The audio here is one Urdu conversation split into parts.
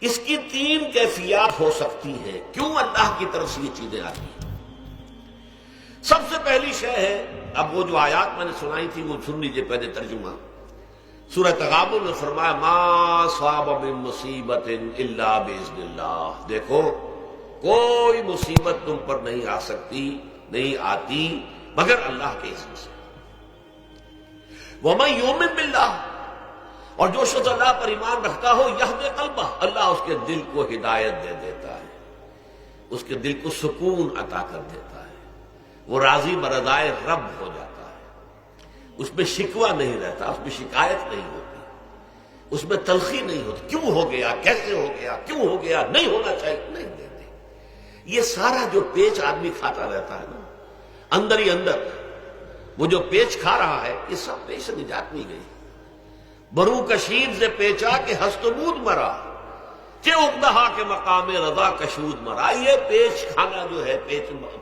اس کی تین کیفیات ہو سکتی ہیں کیوں اللہ کی طرف سے یہ چیزیں آتی ہیں۔ سب سے پہلی شے ہے، اب وہ جو آیات میں نے سنائی تھی وہ سن لیجیے پہلے ترجمہ۔ سورہ تغابن میں فرمایا ما صاب من مصیبت الا باذن اللہ، دیکھو کوئی مصیبت تم پر نہیں آ سکتی، نہیں آتی مگر اللہ کے اذن سے۔ ومن یؤمن باللہ، اور جو شخص اللہ پر ایمان رکھتا ہو یہدی قلبہ، اللہ اس کے دل کو ہدایت دے دیتا ہے، اس کے دل کو سکون عطا کر دیتا ہے، وہ راضی برضائے رب ہو جاتا ہے، اس میں شکوہ نہیں رہتا، اس میں شکایت نہیں ہوتی، اس میں تلخی نہیں ہوتی، کیوں ہو گیا، کیسے ہو گیا، کیوں ہو گیا، نہیں ہونا چاہیے، نہیں دیتے۔ یہ سارا جو پیچ آدمی کھاتا رہتا ہے نا اندر ہی اندر، وہ جو پیچ کھا رہا ہے یہ سب پیچ سے نجات نہیں گئی۔ برو کشید سے پیچا کہ ہستمود مرا، کہ اقدہا کے مقام رضا کشود مرا، یہ پیچ کھانا جو ہے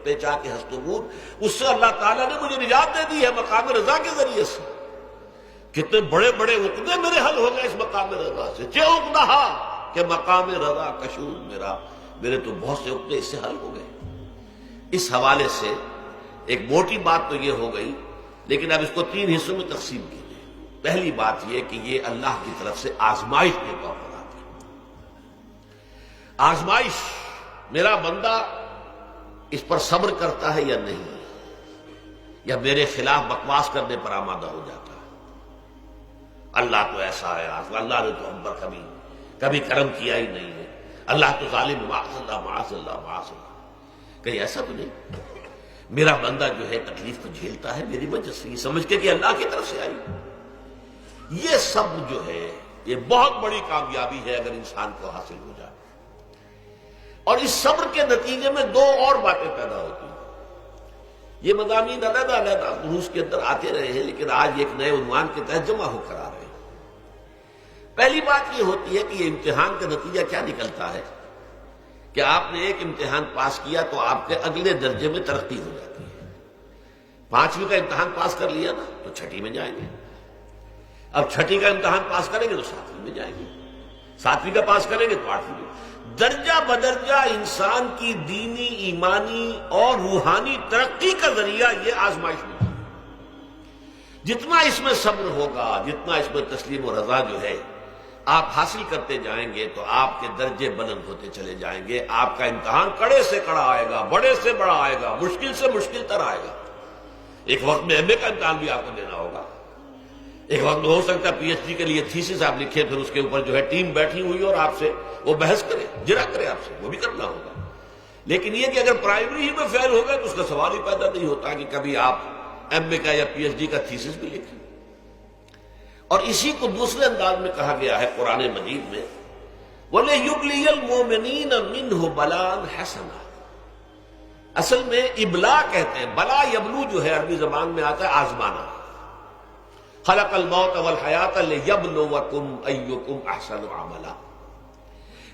پیچا کے ہستمود، اس سے اللہ تعالیٰ نے مجھے نجات دے دی ہے مقام رضا کے ذریعے سے۔ کتنے بڑے بڑے عقدے میرے حل ہو گئے اس مقام رضا سے، کہ اقدہا کہ مقام رضا کشود میرا، میرے تو بہت سے عقدے اس سے حل ہو گئے۔ اس حوالے سے ایک موٹی بات تو یہ ہو گئی، لیکن اب اس کو تین حصوں میں تقسیم کیجیے۔ پہلی بات یہ کہ یہ اللہ کی طرف سے آزمائش کے طور پر آتی ہے۔ آزمائش، میرا بندہ اس پر صبر کرتا ہے یا نہیں، یا میرے خلاف بکواس کرنے پر آمادہ ہو جاتا ہے۔ اللہ تو ایسا ہے، اللہ نے تو ہم پر کبھی کرم کیا ہی نہیں ہے، اللہ تو ظالم، معاذ اللہ معاذ اللہ معاذ اللہ۔ کہیں ایسا تو نہیں، میرا بندہ جو ہے تکلیف تو جھیلتا ہے میری وجہ سے، یہ سمجھ کے کہ اللہ کی طرف سے آئی۔ یہ سب جو ہے یہ بہت بڑی کامیابی ہے اگر انسان کو حاصل ہو جائے۔ اور اس صبر کے نتیجے میں دو اور باتیں پیدا ہوتی ہیں۔ یہ مضامین علیحدہ علیحدہ دروس کے اندر آتے رہے ہیں، لیکن آج ایک نئے عنوان کے تحت جمع ہو کر آ رہے ہیں۔ پہلی بات یہ ہوتی ہے کہ یہ امتحان کا نتیجہ کیا نکلتا ہے کہ آپ نے ایک امتحان پاس کیا تو آپ کے اگلے درجے میں ترقی ہو جاتی ہے۔ 5ویں کا امتحان پاس کر لیا نا تو 6ٹھی میں جائیں گے، اب 6ٹھی کا امتحان پاس کریں گے تو 7ویں میں جائیں گے، 7ویں کا پاس کریں گے تو 8ویں میں۔ درجہ بدرجہ انسان کی دینی، ایمانی اور روحانی ترقی کا ذریعہ یہ آزمائش ہوتی ہے۔ جتنا اس میں صبر ہوگا، جتنا اس میں تسلیم و رضا جو ہے آپ حاصل کرتے جائیں گے تو آپ کے درجے بلند ہوتے چلے جائیں گے۔ آپ کا امتحان کڑے سے کڑا آئے گا، بڑے سے بڑا آئے گا، مشکل سے مشکل تر آئے گا۔ ایک وقت میں ایم اے کا امتحان بھی آپ کو دینا ہوگا، ایک وقت میں ہو سکتا ہے پی ایچ ڈی کے لیے تھیسس آپ لکھیں، پھر اس کے اوپر جو ہے ٹیم بیٹھی ہوئی اور آپ سے وہ بحث کرے، جرا کرے آپ سے، وہ بھی کرنا ہوگا۔ لیکن یہ کہ اگر پرائمری ہی میں فیل ہو گئے تو اس کا سوال ہی پیدا نہیں ہوتا کہ کبھی آپ ایم اے کا یا پی ایچ ڈی کا تھیسس بھی لکھیں۔ اور اسی کو دوسرے انداز میں کہا گیا ہے قرآن مجید میں، وَلِيُبْلِيَ الْمُؤْمِنِينَ مِنْهُ بَلَاءً حَسَنًا۔ اصل میں ابلا کہتے ہیں، بلا یبلو جو ہے عربی زبان میں آتا ہے آزمانا۔ خلق الموت والحیات لیبلوکم ایکم احسن عملا،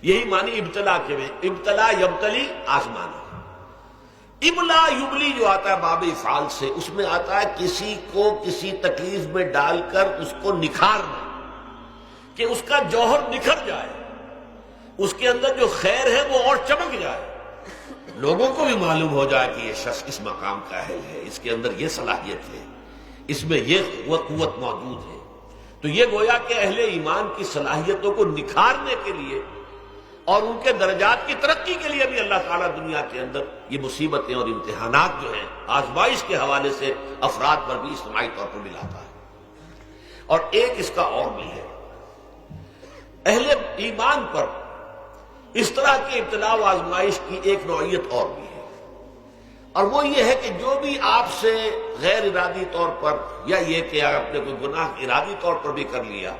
یہی معنی ابتلا کے میں، ابتلا یبتلی آزمانا۔ ابلا یبلی جو آتا ہے باب افعال سے، اس میں آتا ہے کسی کو کسی تکلیف میں ڈال کر اس کو نکھارنا، کہ اس کا جوہر نکھر جائے، اس کے اندر جو خیر ہے وہ اور چمک جائے، لوگوں کو بھی معلوم ہو جائے کہ یہ شخص اس مقام کا اہل ہے، اس کے اندر یہ صلاحیت ہے، اس میں یہ قوت موجود ہے۔ تو یہ گویا کہ اہل ایمان کی صلاحیتوں کو نکھارنے کے لیے اور ان کے درجات کی ترقی کے لیے بھی اللہ تعالیٰ دنیا کے اندر یہ مصیبتیں اور امتحانات جو ہیں آزمائش کے حوالے سے افراد پر بھی اجتماعی طور پر بھی لاتا ہے۔ اور ایک اس کا اور بھی ہے، اہل ایمان پر اس طرح کی ابتلا و آزمائش کی ایک نوعیت اور بھی ہے، اور وہ یہ ہے کہ جو بھی آپ سے غیر ارادی طور پر یا یہ کہ آپ نے کوئی گناہ ارادی طور پر بھی کر لیا،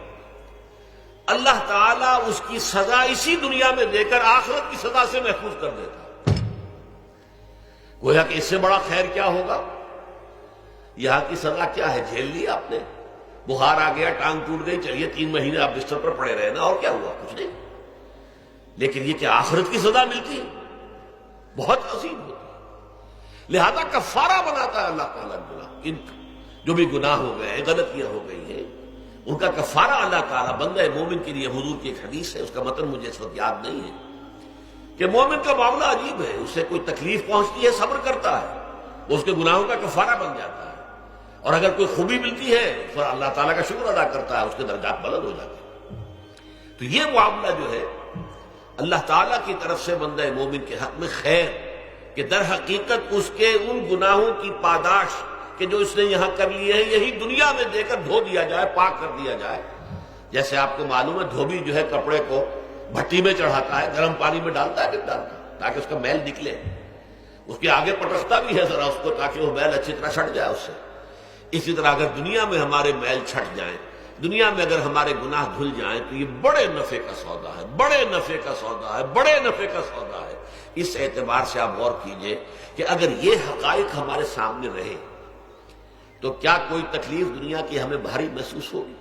اللہ تعالیٰ اس کی سزا اسی دنیا میں دے کر آخرت کی سزا سے محفوظ کر دیتا۔ گویا کہ اس سے بڑا خیر کیا ہوگا؟ یہاں کی سزا کیا ہے؟ جھیل لی آپ نے، بخار آ گیا، ٹانگ ٹوٹ گئی، چلیے 3 مہینے آپ بستر پر پڑے رہے نا، اور کیا ہوا؟ کچھ نہیں۔ لیکن یہ کہ آخرت کی سزا ملتی ہے بہت عظیم ہوتی ہے، لہذا کفارہ بناتا ہے اللہ تعالیٰ گناہ، ان جو بھی گناہ ہو گئے ہیں، غلطیاں ہو گئی ہیں، ان کا کفارہ اللہ تعالیٰ بندہ مومن کے لیے، حضور کی ایک حدیث ہے، اس کا متن مجھے اس وقت یاد نہیں ہے، کہ مومن کا معاملہ عجیب ہے، اسے کوئی تکلیف پہنچتی ہے صبر کرتا ہے، وہ اس کے گناہوں کا کفارہ بن جاتا ہے، اور اگر کوئی خوبی ملتی ہے تو اللہ تعالیٰ کا شکر ادا کرتا ہے، اس کے درجات بلند ہو جاتے ہیں۔ تو یہ معاملہ جو ہے اللہ تعالیٰ کی طرف سے بندہ مومن کے حق میں خیر، کہ در حقیقت اس کے ان گناہوں کی پاداش کہ جو اس نے یہاں کر لیے ہیں، یہی دنیا میں دے کر دھو دیا جائے، پاک کر دیا جائے۔ جیسے آپ کو معلوم ہے دھوبی جو ہے کپڑے کو بھٹی میں چڑھاتا ہے، گرم پانی میں ڈالتا ہے، ڈالتا ہے تاکہ اس کا میل نکلے، اس کے آگے پٹکتا بھی ہے ذرا اس کو تاکہ وہ میل اچھی طرح چھٹ جائے اس سے۔ اسی طرح اگر دنیا میں ہمارے میل چھٹ جائیں، دنیا میں اگر ہمارے گناہ دھل جائیں تو یہ بڑے نفع کا سودا ہے، بڑے نفع کا سودا ہے، بڑے نفع کا سودا ہے۔ اس اعتبار سے آپ غور کیجئے کہ اگر یہ حقائق ہمارے سامنے رہے تو کیا کوئی تکلیف دنیا کی ہمیں بھاری محسوس ہوگی؟